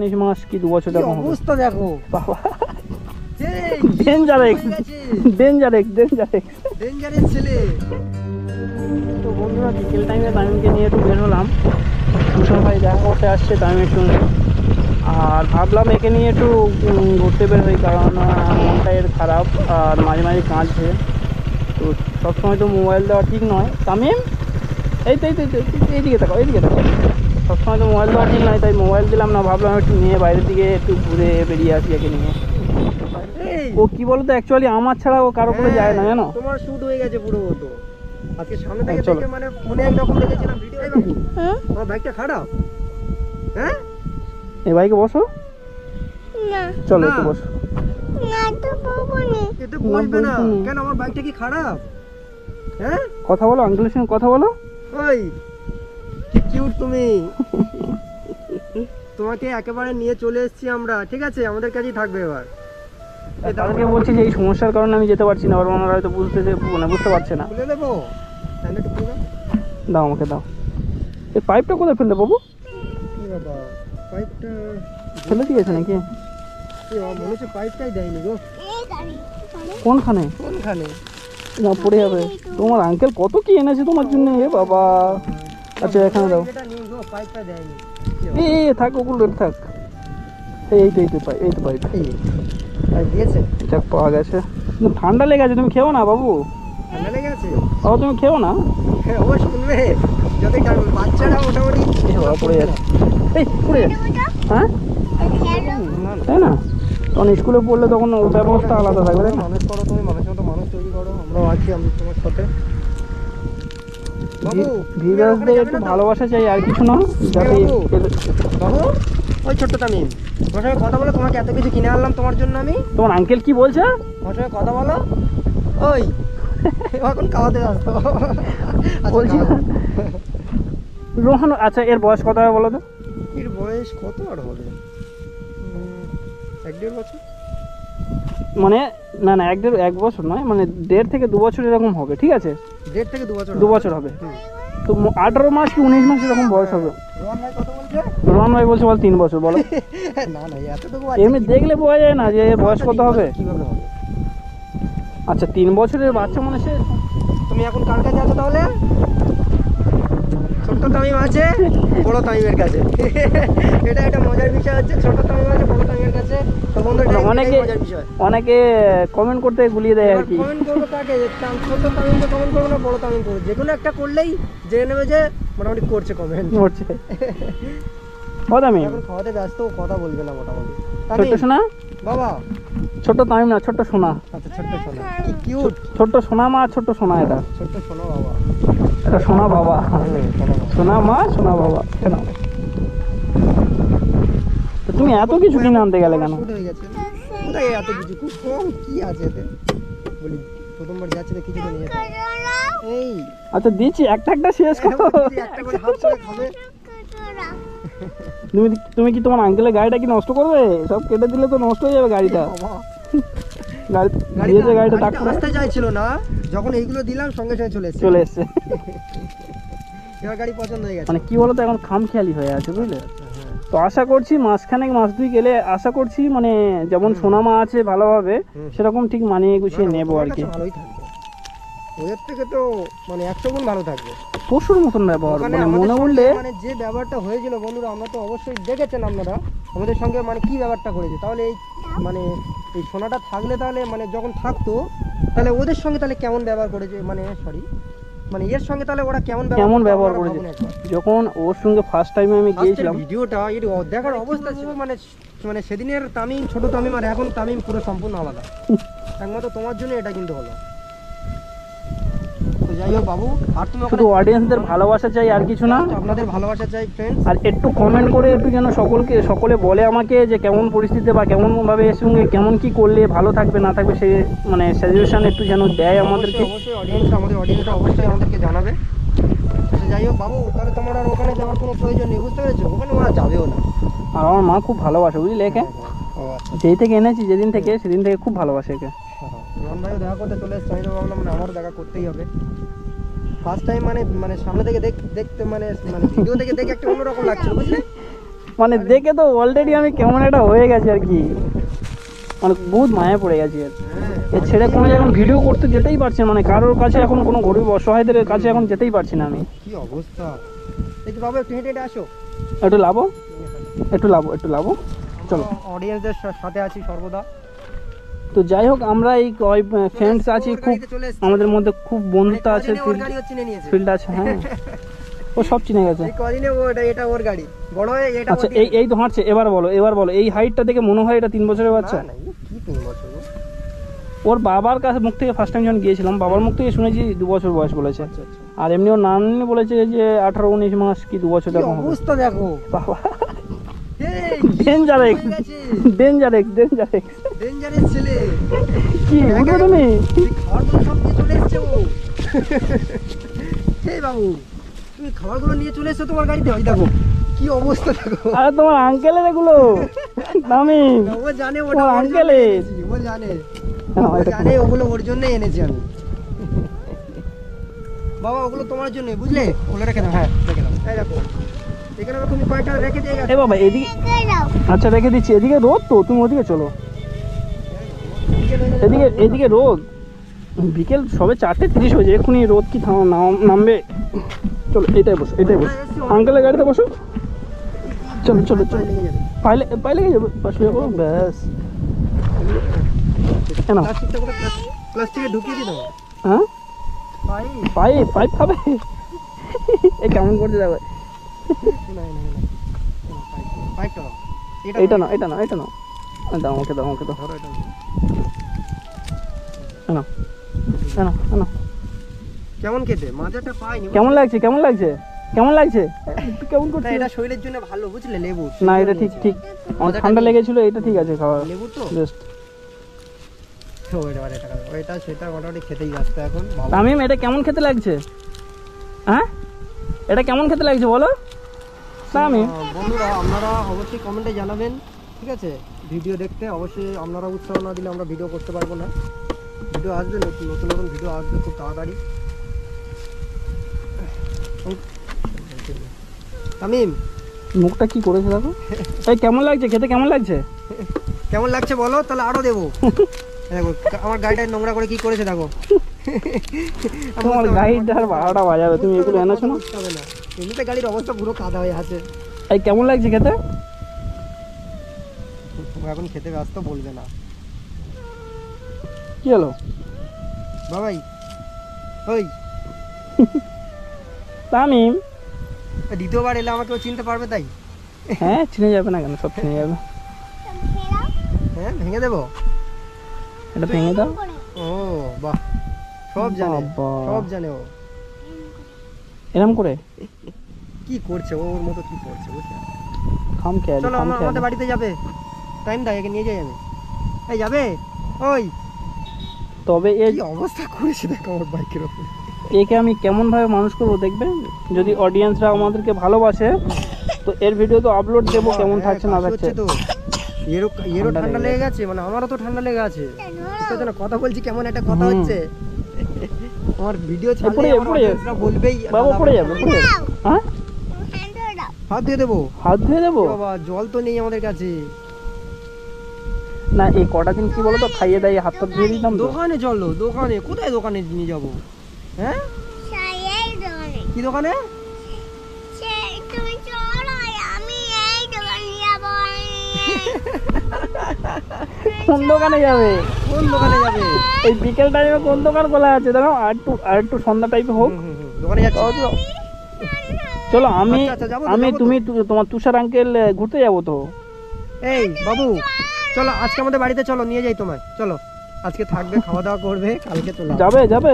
19 মাস কি 2 বছর এরকম হবে। অবস্থা দেখো বাবা ডেঞ্জারেক্স ছেলে। তো বন্ধুরা বিকেল টাইমে তামিমকে নিয়ে একটু বের হলাম, তুষার ভাই দেখা করতে আসছে তামিমের সঙ্গে। আর ভাবলাম একে নিয়ে একটু ঘুরতে বের হই, কারণ মনটা এর খারাপ আর মাঝে মাঝে কাঁদছে। তো সবসময় তো মোবাইল দেওয়া ঠিক নয়। তামিম এই তো এইদিকে থাকো সবসময় তো মোবাইল দেওয়া ঠিক নয়, তাই মোবাইল দিলাম না, ভাবলাম একটু নিয়ে বাইরের দিকে একটু ঘুরে বেরিয়ে আসি একে নিয়ে। ও কি বলতো, অ্যাকচুয়ালি আমার ছাড়া ও কারো করে যায় না জানো। তোমার শুট হয়ে গেছে পুরো। তো আজকে সামনে থেকে দেখে মানে মনে একরকম দেখেছিলাম ভিডিও। এই বাবু আমার বাইকটা খারাপ। হ্যাঁ এই বাইকে বসো না চলো একটু বসো। না তো বলবো না, এতে বলবে না কেন? আমার বাইকটা কি খারাপ? হ্যাঁ কথা বলো, আঙ্কেলের সঙ্গে কথা বলো। ওই কি কিউট তুমি। তোমাকে একেবারে নিয়ে চলে এসেছি আমরা, ঠিক আছে? আমাদের কাছেই থাকবে এবার। তাদেরকে বলছি যে এই সমস্যার কারণে আমি যেতে পারছি না, ওনারা হয়তো বুঝতে পারছে না। খুলে দেবো তাহলে একটু খুলে দাও আমাকে দাও। এই পাইপটা কোথায় ফেললে বাবু? কি বাবা পাইপটা ফেলে দিয়েছে নাকি? এই মনে হচ্ছে পাইপটাই দেয়নি গো। এই গাড়ি কোনখানে না পড়ে যাবে। তোমার আঙ্কেল কত কি এনেছে তোমার জন্য। এ বাবা আচ্ছা এখানে দাও। এটা নেই গো, পাইপটা দেয়নি। এই থাক ওগুলো থাক। এই তো পাইপ পাইপ দিয়েছে, যাক পাওয়া গেছে। ঠান্ডা লেগে আছে, তুমি খেও না বাবু। ঠান্ডা লেগে আছে? ও তুমি খেও না। হ্যাঁ ও শুনবে যতই ঠান্ডা, বাচ্চারা মোটামুটি পড়ে যাচ্ছে। এই পড়ে যাচ্ছে। হ্যাঁ তাই না, তখন স্কুলে পড়লে তখন ওর ব্যবস্থা আলাদা থাকবে, তাই না? মানুষ করো তুমি, মানুষের মতো মানুষ তৈরি করো। আমরাও আছি, আমি তোমার সাথে। ভিউয়ার্সদের একটু ভালোবাসা চাই আর কিছু না। যাতে বাবু ওই ছোট্ট তামিম, তোমার সঙ্গে কথা বলো। তোমাকে এত কিছু কিনে আনলাম তোমার জন্য আমি। তোমার আঙ্কেল কি বলছে? তোমার সঙ্গে কথা বলো। ওই এখন খাওয়াতে আসতো বলছি রোহন। আচ্ছা এর বয়স কত হবে বলো তো? এর বয়স কত আর হবে? 1-1.5 বছর। মানে না 1 বছর নয়, মানে 1.5 থেকে 2 বছর এরকম হবে, ঠিক আছে? 1.5 থেকে 2 বছর। 2 বছর হবে। তো 18 মাস কি 19 মাস এরকম বয়স হবে। রোহন ভাই কত বলছে? রোহন ভাই বলছে বল 3 বছর। বলো না এতটুকু এমনি দেখলে বোঝা যায় না যে বয়স কত হবে। কিভাবে হবে? আচ্ছা 3 বছরের বাচ্চা মনে সে। তুমি এখন কার কাছে আছো তাহলে? ছোট্ট তামিম আছে বড় তামিমের কাছে। এটা একটা মজার বিষয় হচ্ছে, ছোট তামিম আছে বড় তামিমের কাছে। তো বন্ধুরা অনেকে কমেন্ট করতে গুলিয়ে দেয় আর কি। কমেন্ট করবো কাকে? ছোট তামিমকে কমেন্ট করবো না বড় তামিম করবো? যেকোনো একটা করলেই জেনে নেবে যে মোটামুটি করছে কমেন্ট। করছে ও তামিম এখন খাওয়াতে ব্যস্ত, কথা বলবে না মোটামুটি। ছোট্ট সোনা বাবা, ছোট্ট তামিম না, ছোট্ট সোনা। আচ্ছা ছোট্ট সোনা, কি কিউট। ছোট্ট সোনা মা, ছোট্ট সোনা। এটা ছোট্ট সোনা বাবা, এটা সোনা বাবা। সোনা মা সোনা বাবা। কেন তো তুমি এত কিছু কিনে আনতে গেলে কেন? হয়ে গেছে কোথায় এত কিছু? খুব কম কি আছে এতে? বলি প্রথমবার যাচ্ছে তো কিছু তো নিয়ে যেতে। এই আচ্ছা দিচ্ছি, একটা শেষ করো। একটা করে হাফ করে খাবে। তুমি কি তোমার আঙ্কেলের গাড়িটা কি নষ্ট করবে? সব কেটে দিলে তো নষ্ট হয়ে যাবে গাড়িটা। গাড়িটা রাস্তায় যাইছিল না, যখন এইগুলো দিলাম সঙ্গে সঙ্গে চলে এসছে। এবার গাড়ি পছন্দ হয়ে গেছে। মানে কি বলতো, এখন খামখেয়ালি হয়ে আছে বুঝলে। তো আশা করছি মাস 2 গেলে আশা করছি মানে যেমন সোনামা আছে ভালোভাবে, সেরকম ঠিক মানিয়ে গুছিয়ে নেবো আর কি। ভালোই থাকবে, ওদের থেকে তো মানে 100 গুণ ভালো থাকবে। পশুর মতন ব্যবহার, মানে মনে বললে মানে যে ব্যবহারটা হয়েছিল বন্ধুরা, আমরা তো অবশ্যই দেখেছেন আপনারা আমাদের সঙ্গে মানে কি ব্যবহারটা করেছে। তাহলে এই মানে এই সোনাটা থাকলে তাহলে মানে যখন থাকতো তাহলে ওদের সঙ্গে তাহলে কেমন ব্যবহার করেছে, মানে সরি মানে এর সঙ্গে তাহলে ওরা কেমন ব্যবহার করেছে। যখন ওর সঙ্গে ফার্স্ট টাইমে আমি গিয়েছিলাম, ভিডিওটা এর দেখার অবস্থা ছিল মানে মানে সেদিনের তামিম, ছোট তামিম আর এখন তামিম পুরো সম্পূর্ণ আলাদা। একমাত্র তোমার জন্য এটা কিন্তু হলো। তো যাই হোক বাবু, আর তুমি শুধু অডিয়েন্সদের ভালোবাসা চাই আর কিছু না। আপনাদের ভালোবাসা চাই ফ্রেন্ডস। আর একটু কমেন্ট করে একটু যেন সকলে বলে আমাকে যে কেমন পরিস্থিতিতে বা কেমন ভাবে এর সঙ্গে কেমন কি করলে ভালো থাকবে না থাকবে, সে মানে সাজেশন একটু যেন দেয় আমাদেরকে। অবশ্যই আমাদের অডিয়েন্সরা অবশ্যই আমাদেরকে জানাবে। যাই হোক বাবু, তাহলে তোমার আর ওখানে যাওয়ার কোনো প্রয়োজন নেই, বুঝতে পেরেছো? ওখানে ওরা যাবেও না। আর আমার মা খুব ভালোবাসে বুঝলি একে। যেই থেকে এনেছি সেদিন থেকে খুব ভালোবাসে একে। রোহন ভাইও দেখা করতে চলে এসছে, আমি তো ভাবলাম মানে আমারও দেখা করতেই হবে। ফার্স্ট টাইম মানে সামনে থেকে দেখতে মানে ভিডিও থেকে দেখে একটা অন্যরকম লাগছিল বুঝলে। মানে দেখে তো অলরেডি আমি কেমন একটা হয়ে গেছি আর কি, মানে বহুত মায়া পড়ে গেছি আর এ ছেড়ে কোনো এখন ভিডিও করতে যেতেই পারছি না, মানে কারোর কাছে এখন কোনো গরিব অসহায়দের কাছে এখন যেতেই পারছি না আমি। কি অবস্থা, একটু বাবা একটু হেঁটে হেঁটে আসো, একটু লাভো, একটু লাভো, একটু লাভো, চলো। অডিয়েন্সদের সাথে আছি সর্বদা। তো যাই হোক, আমরা এই ফ্রেন্ডস আছি, খুব আমাদের মধ্যে খুব বন্ধুত্ব আছে, ওর গাড়ি চিনে নিয়েছে, ফিল্ড আছে, হ্যাঁ ও সব চিনে গেছে। এই কদিনে ও এটা ওর গাড়ি, বড় হয়ে এটা আচ্ছা এই এই তো হাঁটছে, এবার বলো, এবার বলো, এই হাইটটা দেখে মনে হয় এটা 3 বছরের বাচ্চা? না কি 3 বছর? ওর বাবার কাছে মুখ থেকে ফার্স্ট টাইম যখন গিয়েছিলাম, বাবার মুখ থেকে শুনেছি 2 বছর বয়স বলেছে, আর এমনি ওর নানি বলেছে যে 18-19 মাস কি 2 বছর এরকম হবে। অবস্থা দেখো বাবা, এই ডেঞ্জারেক্স, ডেঞ্জারেক্স, ডেঞ্জারেক্স, ডেঞ্জারাস ছেলে, কি বুঝলে তুমি? খাবারগুলো সব নিয়ে চলে এসছে ও। এই বাবু, তুমি খাবারগুলো নিয়ে চলে এসছো তোমার গাড়িতে, ওই দেখো কি অবস্থা দেখো। আরে তোমার আঙ্কেলের এগুলো নামি, ও জানে ও ওটা ওর জন্য আঙ্কেলের। এনেছি, ও জানে, হ্যাঁ, ও এটা জানে ওগুলো ওর জন্যই এনেছি আমি। বাবা ওগুলো তোমার জন্য, বুঝলে? ওগুলো রেখে দাও, হ্যাঁ রেখে দাও। এই দেখো এখানে তুমি কয়টা রেখে দিয়ে গেছো। এ বাবা এদিকে, দাও আচ্ছা রেখে দিচ্ছি, এদিকে রোদ তো, তুমি ওদিকে চলো, এদিকে এদিকে রোদ, বিকেল সবে 4:30 হয়েছে, এক্ষুনি রোদ কি নামবে? চলো এটাই বসো, এটাই বসো, আঙ্কেলের গাড়িতে বসো, চলো চলো চলো, পাইলে গিয়ে যাবো, বসে যাবো, ব্যাস। কেন? প্লাস্টিকটা করে প্লাস্টিকে ঢুকিয়ে দিও। হ্যাঁ ভাই পাইপ পাইপ খাবে, এ কেমন করছে দেখো, না পাইপটা দাও, এটা না, এটা না, এটা না, দাও আমাকে, দাও আমাকে, দাও, ধরো এটা। না না না, কেমন খেতে? মাজাটা পাইনি। কেমন লাগছে, কেমন লাগছে, কেমন লাগছে, তুই কেমন না করছিস? এটা শরীরের জন্য ভালো, বুঝলে? লেবু না এটা ঠিক ঠিক, আমার ঠান্ডা লেগেছিল, এটা ঠিক আছে খাওয়া, লেবু তো বেস্ট। ওইটা সেটা মোটামুটি খেতেই ব্যস্ত এখন বাবা। তামিম এটা কেমন খেতে লাগছে? হ্যাঁ এটা কেমন খেতে লাগছে বলো তামিম? বন্ধুরা আপনারা অবশ্যই কমেন্টে জানাবেন, ঠিক আছে? ভিডিও দেখতে অবশ্যই আপনারা উৎসাহ না দিলে আমরা ভিডিও করতে পারবো না। ভিডিও আসবে, নতুন নতুন ভিডিও আসবে খুব তাড়াতাড়ি। তামিম মুখটা কি করেছে দেখো, এই কেমন লাগছে খেতে, কেমন লাগছে? কেমন লাগছে বলো, তাহলে আরো দেবো। দেখো আমার গাড়িটা নোংরা করে কি করেছে দেখো। তোমার গাড়িটার 12টা বাজাবে, তুমি এগুলো এনেছো না? বুঝতে হবে না, এমনিতে গাড়ির অবস্থা পুরো কাদা হয়ে আছে। এই কেমন লাগছে খেতে? ও এখন খেতে ব্যস্ত, বলবে না। কি হলো বাবাই ওই তামিম? দ্বিতীয়বার এলে আমাকে ও চিনতে পারবে তাই? হ্যাঁ চিনে যাবে না কেন, সব চিনে যাবে। হ্যাঁ ভেঙে দেবো, এটা ভেঙে দাও। ও বাহ, সব জানে, বাবা। সব জানে ও। এরম করে কি করছে ও, ওর মতো কি করছে বুঝলে? খাম খেয়ালি, চলো খাম আমাদের খেয়ালি। বাড়িতে যাবে, টাইম দাও, একে নিয়ে যাই আমি। এই যাবে ওই, তবে কি অবস্থা করেছে দেখো আমার বাইকের ওপর। একে আমি কেমন ভাবে মানুষ করবো দেখবে, যদি অডিয়েন্সরা আমাদেরকে ভালোবাসে তো এর ভিডিও তো আপলোড দেবো, কেমন থাকছে না থাকছে। তো এরও ঠান্ডা ঠান্ডা লেগে লেগে গেছে, মানে আমারও তো ঠান্ডা লেগে আছে। বুঝতে পারছো না, কথা বলছি কেমন একটা কথা হচ্ছে। আমার ভিডিও ছাড়লে পড়ে যাবে, আমার পড়ে যাবে। audience রা বলবেই বাবা পড়ে যাবে, পড়ে যাবে। হ্যাঁ দাও হাত দিয়ে দেবো। হাত ধুয়ে দেবো? বাবা জল তো নেই আমাদের কাছে। না এই কটা দিন কি বলো তো, খাইয়ে দাইয়ে হাত টাত ধুয়ে দিতাম তো। দোকানে চলো, দোকানে কোথায় দোকানে নিয়ে যাবো? হ্যাঁ এই দোকানে কি দোকানে? তুমি চলো, আমি এই দোকানে যাবো। কোন দোকানে যাবে? কোন দোকানে যাবে? এই বিকেল টাইমে কোন দোকান খোলা আছে দাঁড়াও, আর একটু সন্ধ্যা টাইপে হোক। দোকানে যাচ্ছি। চলো, চলো আমি আচ্ছা, আচ্ছা, যাবো তো, আমি যাবো তো। তুমি তোমার তুষার আঙ্কেল ঘুরতে যাবো তো। এই বাবু চলো আজকে আমাদের বাড়িতে চলো, নিয়ে যাই তোমায়, চলো আজকে থাকবে, খাওয়া দাওয়া করবে, কালকে চলো। যাবে যাবে?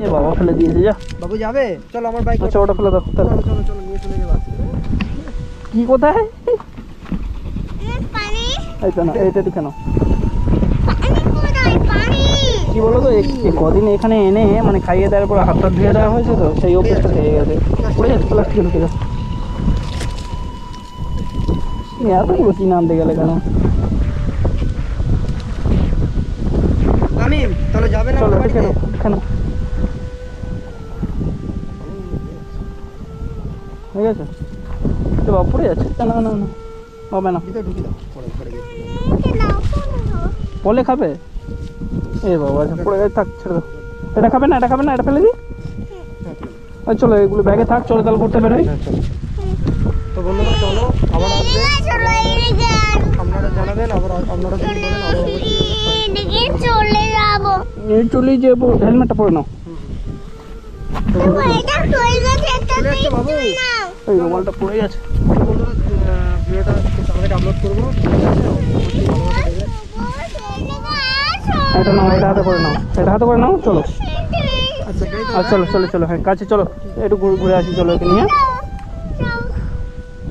এ বাবা ফেলে দিয়েছে, যা। বাবু যাবে? চলো আমার বাইক, আচ্ছা ওটা ফেলে দাও। চলো চলো চলো নিয়ে চলে যাবো আজকে। কি কোথায়? পানি এই তো না, এইটা কেন পানি কোথায়? পানি কি বলো তো, এই কদিন এখানে এনে মানে খাইয়ে দেওয়ার পর হাত টাত ধুয়ে দেওয়া হয়েছে তো, সেই অভ্যেসটা থেকে গেছে। পড়ে যাচ্ছে, প্লাস্টিকে ঢুকে যাও। এতগুলো কিনে আনতে গেলে কেন? তামিম তাহলে যাবে না চলো আমাদের কেন বাড়িতে? কেন হয়ে গেছে? এ বাবা পড়ে যাচ্ছে, না না না, হবে না। ভিতরে ঢুকে দাও, পরে পরে গিয়ে। বলে খাবে? এ বাবা, আচ্ছা পড়ে গেছে, থাক ছেড়ে দাও। এটা খাবে না, এটা খাবে না, এটা ফেলে দিই। আচ্ছা চলো, এগুলো ব্যাগে থাক, চলো তাহলে ঘুরতে বেরোই। হ্যাঁ, চলো। তো বন্ধুরা চলো, আবার আসবে, আপনারা জানাবেন, আবার আপনারা যদি বলেন আবার অবশ্যই এদিকে চলে যাবো। এই চলেই যাবো, হেলমেটটা পরে নাও। এটা হয়ে গেছে, এটা চলে আসছে বাবু। নাও। এই মোবাইলটা পড়েই আছে। তো বন্ধুরা ভিডিওটা খুব তাড়াতাড়ি আপলোড করবো, ঠিক আছে? অবশ্যই ভালোভাবে দেখবেন। এটা নাও, এটা হাতে করে নাও, এটা হাতে করে নাও, চলো। আচ্ছা এই তো আর চলো চলো চলো, হ্যাঁ কাছে চলো, একটু ঘুরে ঘুরে আসি, চলো একে নিয়ে।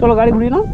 চলো গাড়ি ঘুরিয়ে নাও।